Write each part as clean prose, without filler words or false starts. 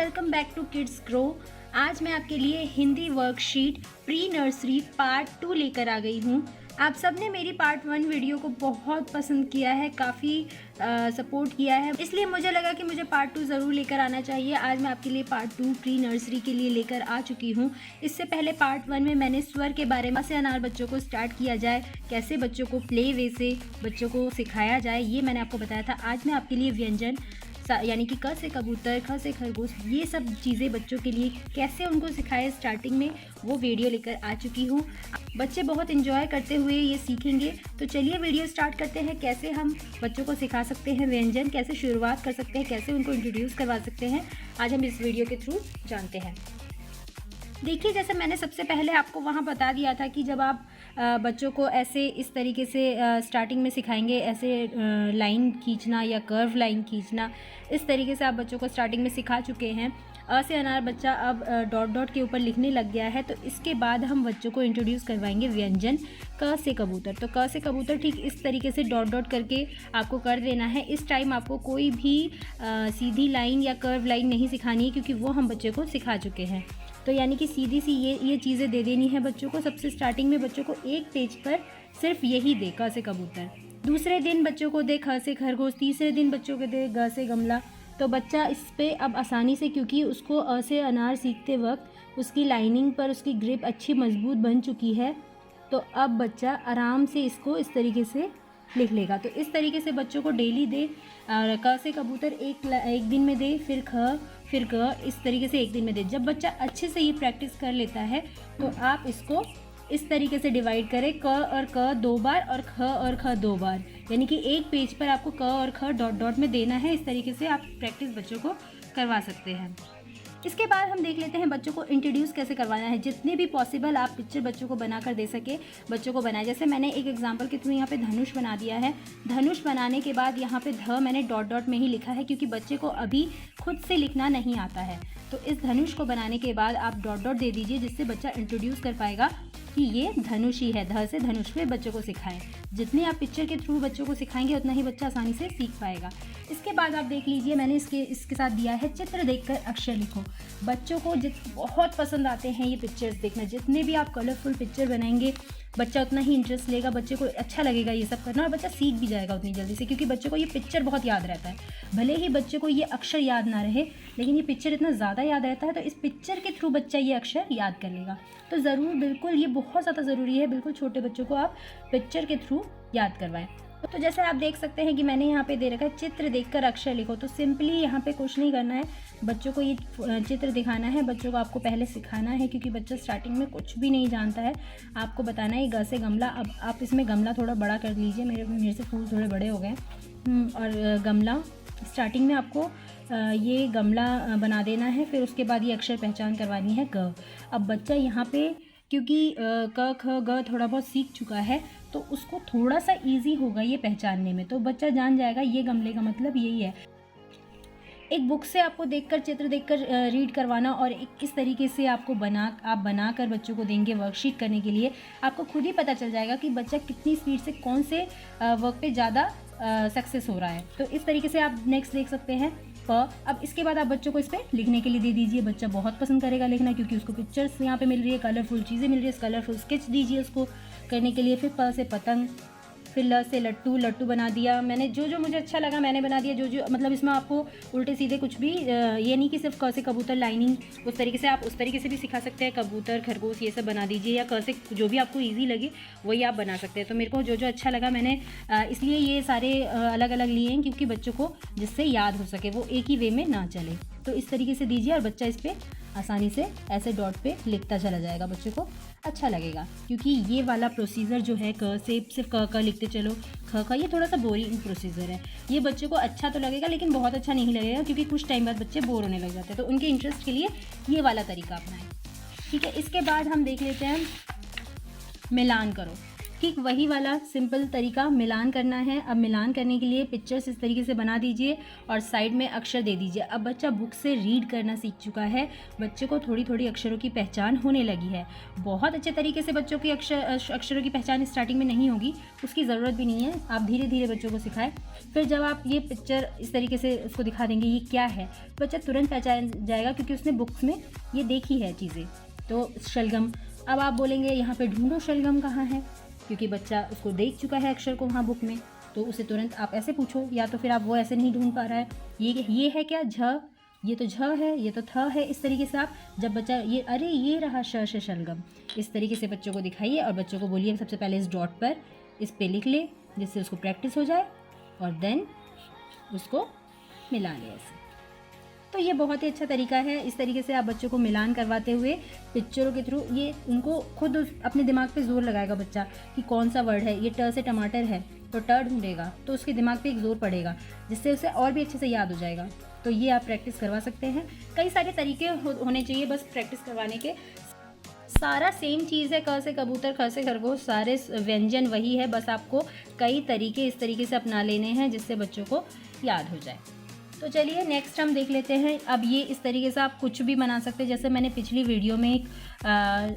Welcome back to kids grow. आज मैं आपके लिए Hindi worksheet pre nursery part 2 लेकर आ गई हूँ। आप सबने मेरी पार्ट 1 वीडियो को बहुत पसंद किया है, काफ़ी सपोर्ट किया है, इसलिए मुझे लगा कि मुझे पार्ट 2 ज़रूर लेकर आना चाहिए। आज मैं आपके लिए पार्ट 2 प्री नर्सरी के लिए लेकर आ चुकी हूँ। इससे पहले पार्ट 1 में मैंने स्वर के बारे में से अनार बच्चों को स्टार्ट किया जाए, कैसे बच्चों को प्ले वे से बच्चों को सिखाया जाए, ये मैंने आपको बताया था। आज मैं आपके लिए व्यंजन यानी कि क से कबूतर, ख से खरगोश, ये सब चीज़ें बच्चों के लिए कैसे उनको सिखाए स्टार्टिंग में, वो वीडियो लेकर आ चुकी हूँ। बच्चे बहुत एंजॉय करते हुए ये सीखेंगे। तो चलिए वीडियो स्टार्ट करते हैं। कैसे हम बच्चों को सिखा सकते हैं व्यंजन, कैसे शुरुआत कर सकते हैं, कैसे उनको इंट्रोड्यूस करवा सकते हैं, आज हम इस वीडियो के थ्रू जानते हैं। देखिए, जैसे मैंने सबसे पहले आपको वहाँ बता दिया था कि जब आप बच्चों को ऐसे इस तरीके से स्टार्टिंग में सिखाएंगे, ऐसे लाइन खींचना या कर्व लाइन खींचना, इस तरीके से आप बच्चों को स्टार्टिंग में सिखा चुके हैं। अ से अनार बच्चा अब डॉट डॉट के ऊपर लिखने लग गया है। तो इसके बाद हम बच्चों को इंट्रोड्यूस करवाएंगे व्यंजन क से कबूतर। तो क से कबूतर ठीक इस तरीके से डॉट डॉट करके आपको कर देना है। इस टाइम आपको कोई भी सीधी लाइन या कर्व लाइन नहीं सिखानी है, क्योंकि वो हम बच्चे को सिखा चुके हैं। तो यानी कि सीधी सी ये चीज़ें दे देनी है बच्चों को। सबसे स्टार्टिंग में बच्चों को एक पेज पर सिर्फ यही दे क से कबूतर। दूसरे दिन बच्चों को दे ख से खरगोश। तीसरे दिन बच्चों को दे ग से गमला। तो बच्चा इस पे अब आसानी से, क्योंकि उसको अ से अनार सीखते वक्त उसकी लाइनिंग पर उसकी ग्रिप अच्छी मजबूत बन चुकी है, तो अब बच्चा आराम से इसको इस तरीके से लिख लेगा। तो इस तरीके से बच्चों को डेली दे। क से कबूतर एक दिन में दे, फिर ख, फिर ग, इस तरीके से एक दिन में दे। जब बच्चा अच्छे से ये प्रैक्टिस कर लेता है तो आप इसको इस तरीके से डिवाइड करें, क और क 2 बार और ख और ख 2 बार, यानी कि एक पेज पर आपको क और ख डॉट डॉट में देना है। इस तरीके से आप प्रैक्टिस बच्चों को करवा सकते हैं। इसके बाद हम देख लेते हैं बच्चों को इंट्रोड्यूस कैसे करवाना है। जितने भी पॉसिबल आप पिक्चर बच्चों को बनाकर दे सके, बच्चों को बनाए। जैसे मैंने एक एग्जांपल के थ्रू यहाँ पे धनुष बना दिया है। धनुष बनाने के बाद यहाँ पे ध मैंने डॉट डॉट में ही लिखा है, क्योंकि बच्चे को अभी खुद से लिखना नहीं आता है। तो इस धनुष को बनाने के बाद आप डॉट डॉट दे दीजिए, जिससे बच्चा इंट्रोड्यूस कर पाएगा कि ये धनुष ही है। ध से धनुष पे बच्चों को सिखाएं। जितने आप पिक्चर के थ्रू बच्चों को सिखाएंगे, उतना ही बच्चा आसानी से सीख पाएगा। इसके बाद आप देख लीजिए, मैंने इसके साथ दिया है चित्र देखकर अक्षर लिखो। बच्चों को बहुत पसंद आते हैं ये पिक्चर्स देखना। जितने भी आप कलरफुल पिक्चर बनाएंगे, बच्चा उतना ही इंटरेस्ट लेगा, बच्चे को अच्छा लगेगा ये सब करना, और बच्चा सीख भी जाएगा उतनी जल्दी से, क्योंकि बच्चे को ये पिक्चर बहुत याद रहता है। भले ही बच्चे को ये अक्षर याद ना रहे, लेकिन ये पिक्चर इतना ज़्यादा याद रहता है, तो इस पिक्चर के थ्रू बच्चा ये अक्षर याद कर लेगा। तो ज़रूर, बिल्कुल, ये बहुत ज़्यादा ज़रूरी है। बिल्कुल छोटे बच्चों को आप पिक्चर के थ्रू याद करवाएं। तो जैसे आप देख सकते हैं कि मैंने यहाँ पे दे रखा है चित्र देखकर अक्षर लिखो। तो सिंपली यहाँ पे कुछ नहीं करना है, बच्चों को ये चित्र दिखाना है। बच्चों को आपको पहले सिखाना है, क्योंकि बच्चा स्टार्टिंग में कुछ भी नहीं जानता है। आपको बताना है ग से गमला। अब आप इसमें गमला थोड़ा बड़ा कर लीजिए, मेरे से फूल थोड़े बड़े हो गए। और गमला स्टार्टिंग में आपको ये गमला बना देना है। फिर उसके बाद ये अक्षर पहचान करवानी है ग। अब बच्चा यहाँ पे क्योंकि क ख ग थोड़ा बहुत सीख चुका है, तो उसको थोड़ा सा इजी होगा ये पहचानने में। तो बच्चा जान जाएगा ये गमले का मतलब यही है। एक बुक से आपको देखकर, चित्र देखकर रीड करवाना, और एक किस तरीके से आपको बनाकर बच्चों को देंगे वर्कशीट करने के लिए, आपको खुद ही पता चल जाएगा कि बच्चा कितनी स्पीड से कौन से वर्क पे ज़्यादा सक्सेस हो रहा है। तो इस तरीके से आप नेक्स्ट देख सकते हैं प। अब इसके बाद आप बच्चों को इस पर लिखने के लिए दे दीजिए। बच्चा बहुत पसंद करेगा लिखना, क्योंकि उसको पिक्चर्स यहाँ पे मिल रही है, कलरफुल चीज़ें मिल रही है। कलरफुल स्केच दीजिए उसको करने के लिए। फिर प से पतंग, फिर ल से लट्टू। लट्टू बना दिया मैंने, जो मुझे अच्छा लगा मैंने बना दिया। जो मतलब इसमें आपको उल्टे सीधे कुछ भी, ये नहीं कि सिर्फ क से कबूतर लाइनिंग, उस तरीके से आप उस तरीके से भी सिखा सकते हैं। कबूतर, खरगोश, ये सब बना दीजिए, या क से जो भी आपको ईजी लगे वही आप बना सकते हैं। तो मेरे को जो अच्छा लगा मैंने इसलिए ये सारे अलग अलग लिए हैं, क्योंकि बच्चों को जिससे याद हो सके, वो एक ही वे में ना चले। तो इस तरीके से दीजिए, और बच्चा इस पर आसानी से ऐसे डॉट पे लिखता चला जाएगा। बच्चे को अच्छा लगेगा, क्योंकि ये वाला प्रोसीजर जो है क से सिर्फ क लिखते चलो, ख का, ये थोड़ा सा बोरिंग प्रोसीजर है। ये बच्चे को अच्छा तो लगेगा, लेकिन बहुत अच्छा नहीं लगेगा, क्योंकि कुछ टाइम बाद बच्चे बोर होने लग जाते हैं। तो उनके इंटरेस्ट के लिए ये वाला तरीका अपनाएं। ठीक है, इसके बाद हम देख लेते हैं मिलान करो। ठीक वही वाला सिंपल तरीका मिलान करना है। अब मिलान करने के लिए पिक्चर्स इस तरीके से बना दीजिए और साइड में अक्षर दे दीजिए। अब बच्चा बुक से रीड करना सीख चुका है, बच्चे को थोड़ी थोड़ी अक्षरों की पहचान होने लगी है। बहुत अच्छे तरीके से बच्चों की अक्षरों की पहचान स्टार्टिंग में नहीं होगी, उसकी ज़रूरत भी नहीं है, आप धीरे धीरे बच्चों को सिखाएं। फिर जब आप ये पिक्चर इस तरीके से उसको दिखा देंगे ये क्या है, बच्चा तुरंत पहचान जाएगा क्योंकि उसने बुक्स में ये देखी है चीज़ें। तो शलगम, अब आप बोलेंगे यहाँ पे ढूंढो शलगम कहाँ है, क्योंकि बच्चा उसको देख चुका है अक्षर को वहाँ बुक में, तो उसे तुरंत आप ऐसे पूछो, या तो फिर आप वो ऐसे नहीं ढूंढ पा रहा है, ये है क्या झ, ये तो झ है, ये तो थ है। इस तरीके से आप जब बच्चा ये अरे ये रहा श से शलगम, इस तरीके से बच्चों को दिखाइए और बच्चों को बोलिए सबसे पहले इस डॉट पर इस पे लिख ले, जिससे उसको प्रैक्टिस हो जाए और देन उसको मिला ले ऐसे। तो ये बहुत ही अच्छा तरीका है। इस तरीके से आप बच्चों को मिलान करवाते हुए पिक्चरों के थ्रू, ये उनको खुद अपने दिमाग पे जोर लगाएगा बच्चा कि कौन सा वर्ड है, ये ट से टमाटर है तो ट ढूंढेगा, तो उसके दिमाग पे एक जोर पड़ेगा, जिससे उसे और भी अच्छे से याद हो जाएगा। तो ये आप प्रैक्टिस करवा सकते हैं। कई सारे तरीके होने चाहिए बस प्रैक्टिस करवाने के। सारा सेम चीज़ है, क से कबूतर, ख से खरगोश, सारे व्यंजन वही है, बस आपको कई तरीके इस तरीके से अपना लेने हैं जिससे बच्चों को याद हो जाए। तो चलिए नेक्स्ट हम देख लेते हैं। अब ये इस तरीके से आप कुछ भी बना सकते हैं, जैसे मैंने पिछली वीडियो में एक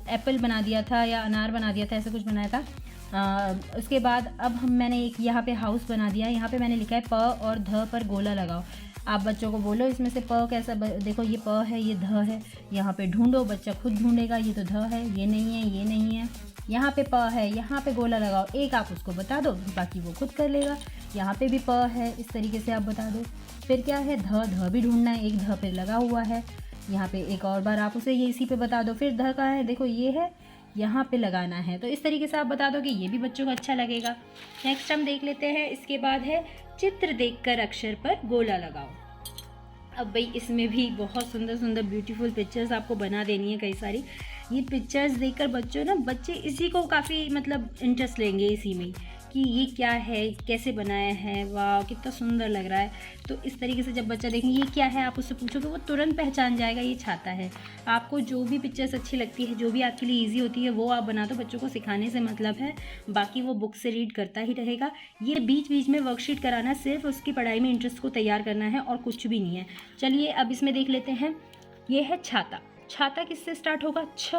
एप्पल बना दिया था या अनार बना दिया था, ऐसा कुछ बनाया था। उसके बाद अब मैंने एक यहाँ पे हाउस बना दिया। यहाँ पे मैंने लिखा है प और ध पर गोला लगाओ। आप बच्चों को बोलो इसमें से प कैसा, देखो ये प है, ये ध है, यहाँ पे ढूंढो, बच्चा खुद ढूंढेगा, ये तो ध है, ये नहीं है, ये नहीं है, यहाँ पे प है, यहाँ पे गोला लगाओ। एक आप उसको बता दो, बाकी वो खुद कर लेगा। यहाँ पे भी प है, इस तरीके से आप बता दो। फिर क्या है, ध भी ढूंढना है, एक ध पे लगा हुआ है, यहाँ पे एक और बार आप उसे ये इसी पे बता दो। फिर ध कहाँ है, देखो ये है, यहाँ पे लगाना है। तो इस तरीके से आप बता दो कि ये भी बच्चों को अच्छा लगेगा। नेक्स्ट हम देख लेते हैं, इसके बाद है चित्र देखकर अक्षर पर गोला लगाओ। अब भाई इसमें भी बहुत सुंदर सुंदर ब्यूटीफुल पिक्चर्स आपको बना देनी है कई सारी। ये पिक्चर्स देखकर बच्चे इसी को काफ़ी मतलब इंटरेस्ट लेंगे इसी में कि ये क्या है, कैसे बनाया है, वाह कितना सुंदर लग रहा है। तो इस तरीके से जब बच्चा देखेंगे ये क्या है, आप उससे पूछोगे वो तुरंत पहचान जाएगा ये छाता है। आपको जो भी पिक्चर्स अच्छी लगती है, जो भी आपके लिए इजी होती है वो आप बना दो। बच्चों को सिखाने से मतलब है, बाकी वो बुक से रीड करता ही रहेगा। ये बीच बीच में वर्कशीट कराना सिर्फ उसकी पढ़ाई में इंटरेस्ट को तैयार करना है और कुछ भी नहीं है। चलिए अब इसमें देख लेते हैं। ये है छाता। छाता किससे स्टार्ट होगा, छ।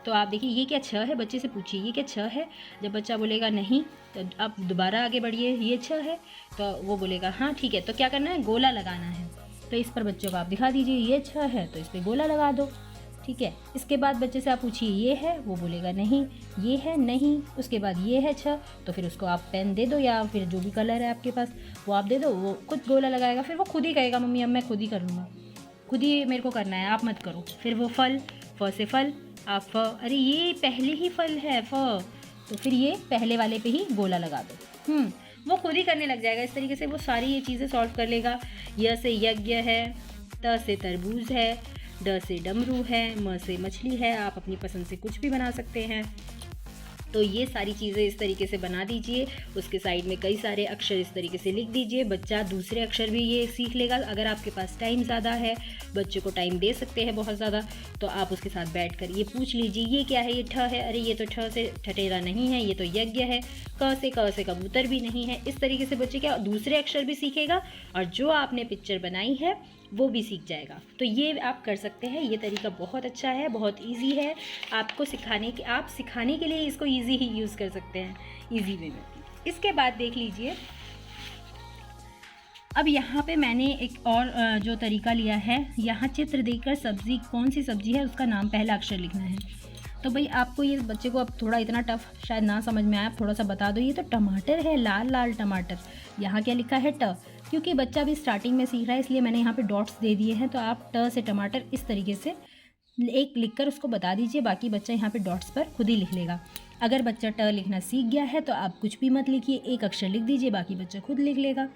तो आप देखिए ये क्या छ है, बच्चे से पूछिए ये क्या छ है। जब बच्चा बोलेगा नहीं तो आप दोबारा आगे बढ़िए, ये छ है, तो वो बोलेगा हाँ ठीक है। तो क्या करना है, गोला लगाना है। तो इस पर बच्चों को आप दिखा दीजिए ये छ है, तो इस पर गोला लगा दो, ठीक है। इसके बाद बच्चे से आप पूछिए ये है, वो बोलेगा नहीं, ये है नहीं। उसके बाद ये है छ, तो फिर उसको आप पेन दे दो या फिर जो भी कलर है आपके पास वो आप दे दो, वो खुद गोला लगाएगा। फिर वो खुद ही कहेगा मम्मी अब मैं खुद ही कर लूँगा, खुद ही मेरे को करना है, आप मत करो। फिर वो फल, फ से फल, आप फ, अरे ये पहले ही फल है फ, तो फिर ये पहले वाले पे ही गोला लगा दो। वो खुद ही करने लग जाएगा। इस तरीके से वो सारी ये चीज़ें सॉल्व कर लेगा। य से यज्ञ है, त से तरबूज है, ड से डमरू है, म से मछली है। आप अपनी पसंद से कुछ भी बना सकते हैं। तो ये सारी चीज़ें इस तरीके से बना दीजिए। उसके साइड में कई सारे अक्षर इस तरीके से लिख दीजिए। बच्चा दूसरे अक्षर भी ये सीख लेगा। अगर आपके पास टाइम ज़्यादा है, बच्चे को टाइम दे सकते हैं बहुत ज़्यादा, तो आप उसके साथ बैठकर ये पूछ लीजिए ये क्या है, ये ठ है, अरे ये तो ठ से ठठेरा नहीं है, ये तो यज्ञ है। क से कबूतर भी नहीं है। इस तरीके से बच्चे क्या दूसरे अक्षर भी सीखेगा और जो आपने पिक्चर बनाई है वो भी सीख जाएगा। तो ये आप कर सकते हैं। ये तरीका बहुत अच्छा है, बहुत इजी है। आपको आप सिखाने के लिए इसको इजी ही यूज़ कर सकते हैं, इजी वे में। इसके बाद देख लीजिए, अब यहाँ पे मैंने एक और जो तरीका लिया है, यहाँ चित्र देखकर सब्ज़ी, कौन सी सब्ज़ी है उसका नाम पहला अक्षर लिखना है। तो भाई आपको ये बच्चे को अब थोड़ा इतना टफ शायद ना समझ में आए, आप थोड़ा सा बता दो। ये तो टमाटर है, लाल लाल टमाटर। यहाँ क्या लिखा है, ट। क्योंकि बच्चा भी स्टार्टिंग में सीख रहा है इसलिए मैंने यहाँ पे डॉट्स दे दिए हैं। तो आप ट से टमाटर इस तरीके से एक लिखकर उसको बता दीजिए, बाकी बच्चा यहाँ पे डॉट्स पर खुद ही लिख लेगा। अगर बच्चा ट लिखना सीख गया है तो आप कुछ भी मत लिखिए, एक अक्षर लिख दीजिए, बाकी बच्चा खुद लिख लेगा।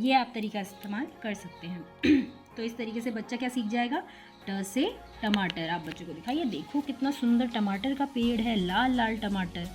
ये आप तरीका इस्तेमाल कर सकते हैं। तो इस तरीके से बच्चा क्या सीख जाएगा, ट से टमाटर। आप बच्चों को दिखाइए, देखो कितना सुंदर टमाटर का पेड़ है, लाल लाल टमाटर।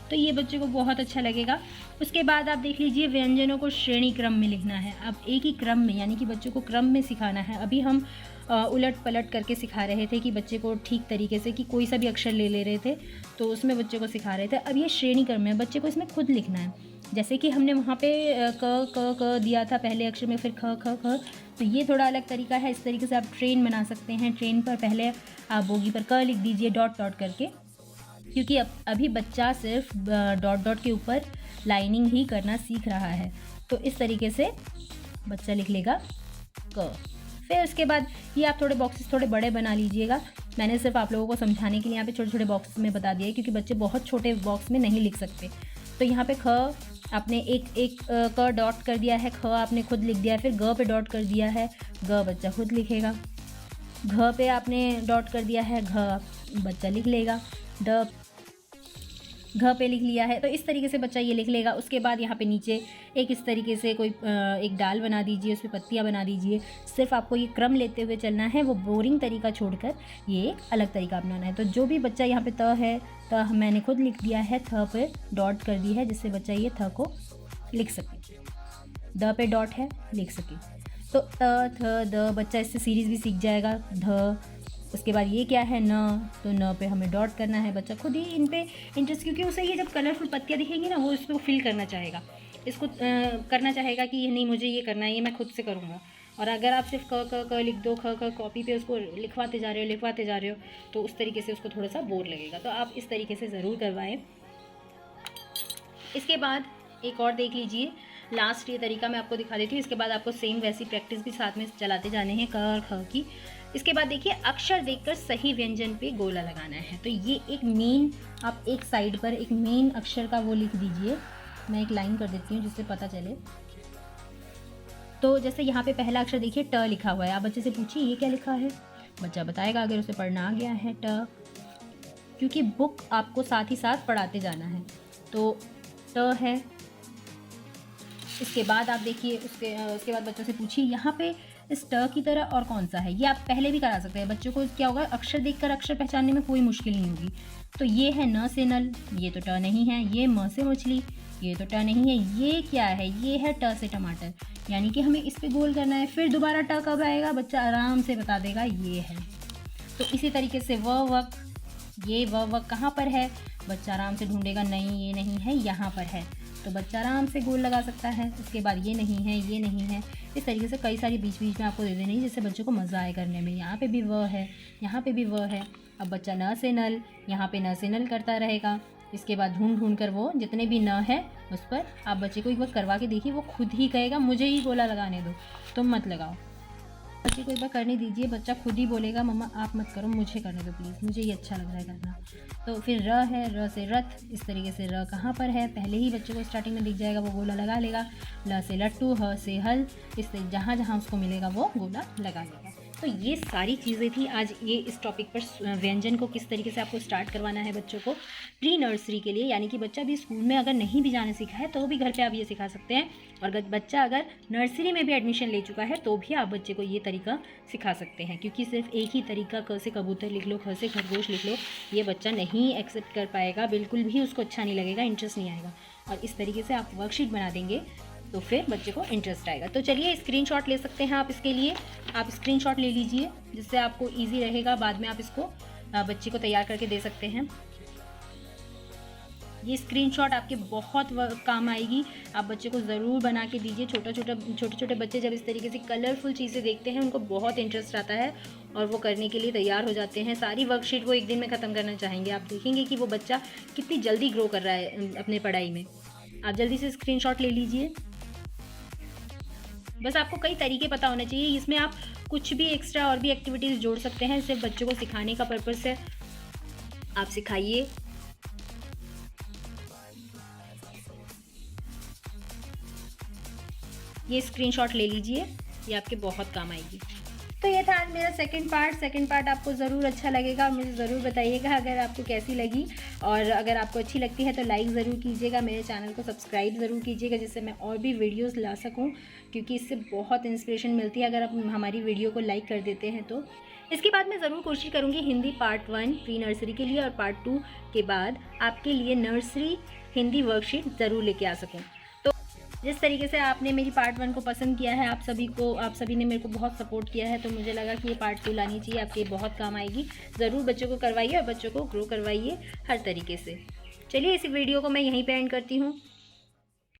तो ये बच्चे को बहुत अच्छा लगेगा। उसके बाद आप देख लीजिए, व्यंजनों को श्रेणी क्रम में लिखना है। अब एक ही क्रम में, यानी कि बच्चों को क्रम में सिखाना है। अभी हम उलट पलट करके सिखा रहे थे कि बच्चे को ठीक तरीके से, कि कोई सा भी अक्षर ले रहे थे तो उसमें बच्चे को सिखा रहे थे। अब ये श्रेणी क्रम में बच्चे को इसमें खुद लिखना है। जैसे कि हमने वहाँ पे क दिया था पहले अक्षर में, फिर ख ख ख, तो ये थोड़ा अलग तरीका है। इस तरीके से आप ट्रेन बना सकते हैं। ट्रेन पर पहले आप बोगी पर क लिख दीजिए डॉट डॉट करके, क्योंकि अभी बच्चा सिर्फ डॉट डॉट के ऊपर लाइनिंग ही करना सीख रहा है। तो इस तरीके से बच्चा लिख लेगा क। फिर उसके बाद ये आप थोड़े बॉक्सेस थोड़े बड़े बना लीजिएगा। मैंने सिर्फ आप लोगों को समझाने के लिए यहाँ पे छोटे छोटे बॉक्स में बता दिया है, क्योंकि बच्चे बहुत छोटे बॉक्स में नहीं लिख सकते। तो यहाँ पे ख आपने एक क डॉट कर दिया है, ख आपने खुद लिख दिया है, फिर ग पे डॉट कर दिया है, ग बच्चा खुद लिखेगा। घ पे आपने डॉट कर दिया है, घ बच्चा लिख लेगा। ड घ पे लिख लिया है। तो इस तरीके से बच्चा ये लिख लेगा। उसके बाद यहाँ पे नीचे एक इस तरीके से कोई एक डाल बना दीजिए, उसमें पत्तियाँ बना दीजिए। सिर्फ आपको ये क्रम लेते हुए चलना है, वो बोरिंग तरीका छोड़कर ये एक अलग तरीका अपनाना है। तो जो भी बच्चा यहाँ पे त है, त मैंने खुद लिख दिया है, थ पे डॉट कर दी है, जिससे बच्चा ये थ को लिख सके। द पे डॉट है, लिख सके। तो त थ द, बच्चा इससे सीरीज़ भी सीख जाएगा। ध, उसके बाद ये क्या है, न, तो न पे हमें डॉट करना है। बच्चा खुद ही इन पे इंटरेस्ट, क्योंकि उसे ये जब कलरफुल पत्तियाँ दिखेंगी ना, वो इसको फिल करना चाहेगा, इसको करना चाहेगा कि नहीं मुझे ये करना है, ये मैं खुद से करूँगा। और अगर आप सिर्फ क लिख दो, ख कॉपी पे उसको लिखवाते जा रहे हो तो उस तरीके से उसको थोड़ा सा बोर लगेगा। तो आप इस तरीके से ज़रूर करवाएं। इसके बाद एक और देख लीजिए, लास्ट ये तरीका मैं आपको दिखा देती हूँ। इसके बाद आपको सेम वैसी प्रैक्टिस भी साथ में चलाते जाने हैं, क और ख की। इसके बाद देखिए, अक्षर देखकर सही व्यंजन पे गोला लगाना है। तो ये एक मेन, आप एक साइड पर एक मेन अक्षर का वो लिख दीजिए। मैं एक लाइन कर देती हूँ जिससे पता चले। तो जैसे यहाँ पे पहला अक्षर देखिए ट लिखा हुआ है। आप बच्चे से पूछिए ये क्या लिखा है, बच्चा बताएगा अगर उसे पढ़ना आ गया है ट, क्योंकि बुक आपको साथ ही साथ पढ़ाते जाना है। तो ट है। इसके बाद आप देखिए, उसके बाद बच्चों से पूछिए यहाँ पे इस ट की तरह और कौन सा है। ये आप पहले भी करा सकते हैं। बच्चों को क्या होगा, अक्षर देखकर अक्षर पहचानने में कोई मुश्किल नहीं होगी। तो ये है न से नल, ये तो ट नहीं है। ये म से मछली, ये तो ट नहीं है। ये क्या है, ये है ट से टमाटर, यानी कि हमें इस पे गोल करना है। फिर दोबारा ट कब आएगा, बच्चा आराम से बता देगा ये है। तो इसी तरीके से व वक, ये व वक कहाँ पर है, बच्चा आराम से ढूंढेगा, नहीं ये नहीं है, यहाँ पर है। तो बच्चा आराम से गोल लगा सकता है। उसके बाद ये नहीं है, ये नहीं है। इस तरीके से कई सारी बीच बीच में आपको दे देनी है, जिससे बच्चों को मज़ा आए करने में। यहाँ पे भी व है, यहाँ पे भी व है। अब बच्चा न से नल, यहाँ पे न से नल करता रहेगा। इसके बाद ढूंढ ढूंढ कर वो जितने भी न है उस पर आप बच्चे को एक बार करवा के देखिए, वो खुद ही कहेगा मुझे ही गोला लगाने दो, तुम मत लगाओ। बच्चे को एक बार करने दीजिए, बच्चा खुद ही बोलेगा मम्मा आप मत करो, मुझे करने दो प्लीज़, मुझे ये अच्छा लग रहा है करना। तो फिर र है, र से रथ। इस तरीके से र कहाँ पर है, पहले ही बच्चे को स्टार्टिंग में दिख जाएगा, वो गोला लगा लेगा। ल से लट्टू, ह से हल, इस जहाँ जहाँ उसको मिलेगा वो गोला लगा लेगा। तो ये सारी चीज़ें थी आज ये इस टॉपिक पर, व्यंजन को किस तरीके से आपको स्टार्ट करवाना है बच्चों को प्री नर्सरी के लिए। यानी कि बच्चा भी स्कूल में अगर नहीं भी जाने सीखा है तो भी घर पे आप ये सिखा सकते हैं। और बच्चा अगर नर्सरी में भी एडमिशन ले चुका है तो भी आप बच्चे को ये तरीका सिखा सकते हैं, क्योंकि सिर्फ एक ही तरीका क से कबूतर लिख लो, ख से खरगोश लिख लो, ये बच्चा नहीं एक्सेप्ट कर पाएगा, बिल्कुल भी उसको अच्छा नहीं लगेगा, इंटरेस्ट नहीं आएगा। और इस तरीके से आप वर्कशीट बना देंगे तो फिर बच्चे को इंटरेस्ट आएगा। तो चलिए स्क्रीनशॉट ले सकते हैं आप इसके लिए, आप स्क्रीनशॉट ले लीजिए, जिससे आपको इजी रहेगा, बाद में आप इसको बच्चे को तैयार करके दे सकते हैं। ये स्क्रीनशॉट आपके बहुत काम आएगी, आप बच्चे को ज़रूर बना के दीजिए। छोटे छोटे बच्चे जब इस तरीके से कलरफुल चीज़ें देखते हैं उनको बहुत इंटरेस्ट आता है और वो करने के लिए तैयार हो जाते हैं। सारी वर्कशीट वो एक दिन में ख़त्म करना चाहेंगे। आप देखेंगे कि वो बच्चा कितनी जल्दी ग्रो कर रहा है अपने पढ़ाई में। आप जल्दी से स्क्रीनशॉट ले लीजिए। बस आपको कई तरीके पता होने चाहिए, इसमें आप कुछ भी एक्स्ट्रा और भी एक्टिविटीज़ जोड़ सकते हैं, सिर्फ बच्चों को सिखाने का पर्पस है, आप सिखाइए। ये स्क्रीनशॉट ले लीजिए, ये आपके बहुत काम आएगी। तो ये था आज मेरा सेकंड पार्ट आपको ज़रूर अच्छा लगेगा और मुझे ज़रूर बताइएगा अगर आपको कैसी लगी। और अगर आपको अच्छी लगती है तो लाइक ज़रूर कीजिएगा, मेरे चैनल को सब्सक्राइब ज़रूर कीजिएगा, जिससे मैं और भी वीडियोस ला सकूं, क्योंकि इससे बहुत इंस्पिरेशन मिलती है अगर आप हमारी वीडियो को लाइक कर देते हैं तो। इसके बाद मैं ज़रूर कोशिश करूँगी हिंदी पार्ट 1 प्री नर्सरी के लिए और पार्ट 2 के बाद आपके लिए नर्सरी हिंदी वर्कशीट ज़रूर लेके आ सकूँ। तो जिस तरीके से आपने मेरी पार्ट 1 को पसंद किया है, आप सभी ने मेरे को बहुत सपोर्ट किया है, तो मुझे लगा कि ये पार्ट 2 लानी चाहिए, आपके बहुत काम आएगी। ज़रूर बच्चों को करवाइए और बच्चों को ग्रो करवाइए हर तरीके से। चलिए इस वीडियो को मैं यहीं पे एंड करती हूँ।